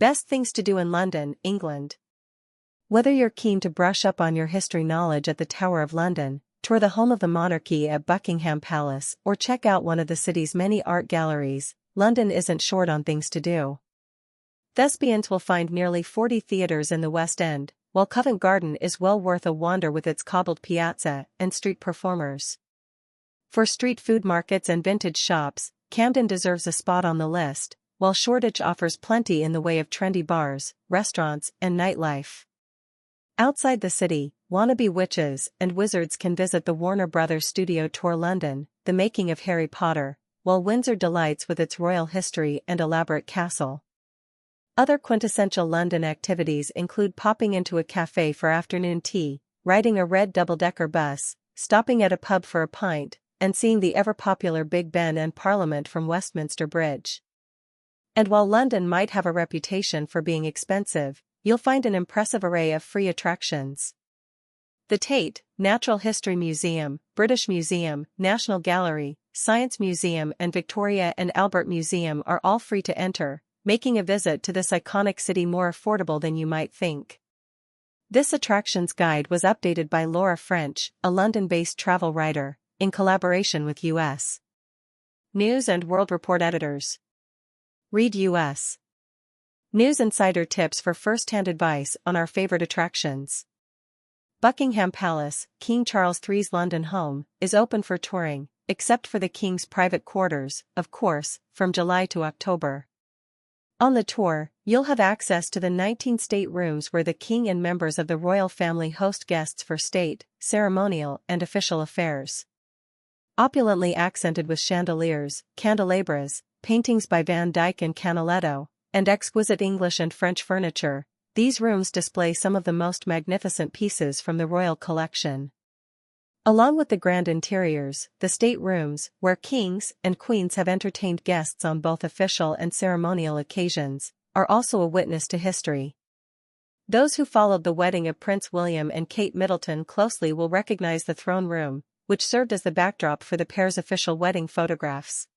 Best things to do in London, England. Whether you're keen to brush up on your history knowledge at the Tower of London, tour the home of the monarchy at Buckingham Palace, or check out one of the city's many art galleries, London isn't short on things to do. Thespians will find nearly 40 theatres in the West End, while Covent Garden is well worth a wander with its cobbled piazza and street performers. For street food markets and vintage shops, Camden deserves a spot on the list, while Shoreditch offers plenty in the way of trendy bars, restaurants, and nightlife. Outside the city, wannabe witches and wizards can visit the Warner Brothers studio tour London, the making of Harry Potter, while Windsor delights with its royal history and elaborate castle. Other quintessential London activities include popping into a cafe for afternoon tea, riding a red double-decker bus, stopping at a pub for a pint, and seeing the ever-popular Big Ben and Parliament from Westminster Bridge. And while London might have a reputation for being expensive, you'll find an impressive array of free attractions. The Tate, Natural History Museum, British Museum, National Gallery, Science Museum and Victoria and Albert Museum are all free to enter, making a visit to this iconic city more affordable than you might think. This attractions guide was updated by Laura French, a London-based travel writer, in collaboration with U.S. News and World Report editors. Read U.S. News Insider tips for first-hand advice on our favorite attractions. Buckingham Palace, King Charles III's London home, is open for touring, except for the King's private quarters, of course, from July to October. On the tour, you'll have access to the 19 staterooms where the King and members of the royal family host guests for state, ceremonial, and official affairs. Opulently accented with chandeliers, candelabras, paintings by Van Dyck and Canaletto, and exquisite English and French furniture, these rooms display some of the most magnificent pieces from the royal collection. Along with the grand interiors, the staterooms, where kings and queens have entertained guests on both official and ceremonial occasions, are also a witness to history. Those who followed the wedding of Prince William and Kate Middleton closely will recognize the throne room, which served as the backdrop for the pair's official wedding photographs.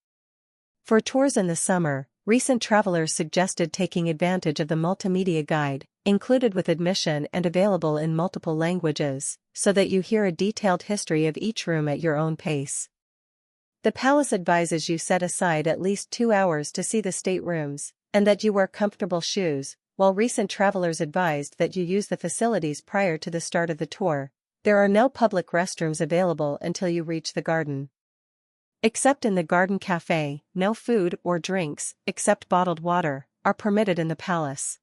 For tours in the summer, recent travelers suggested taking advantage of the multimedia guide, included with admission and available in multiple languages, so that you hear a detailed history of each room at your own pace. The palace advises you set aside at least 2 hours to see the staterooms, and that you wear comfortable shoes, while recent travelers advised that you use the facilities prior to the start of the tour. There are no public restrooms available until you reach the garden. Except in the Garden Café, no food or drinks, except bottled water, are permitted in the palace.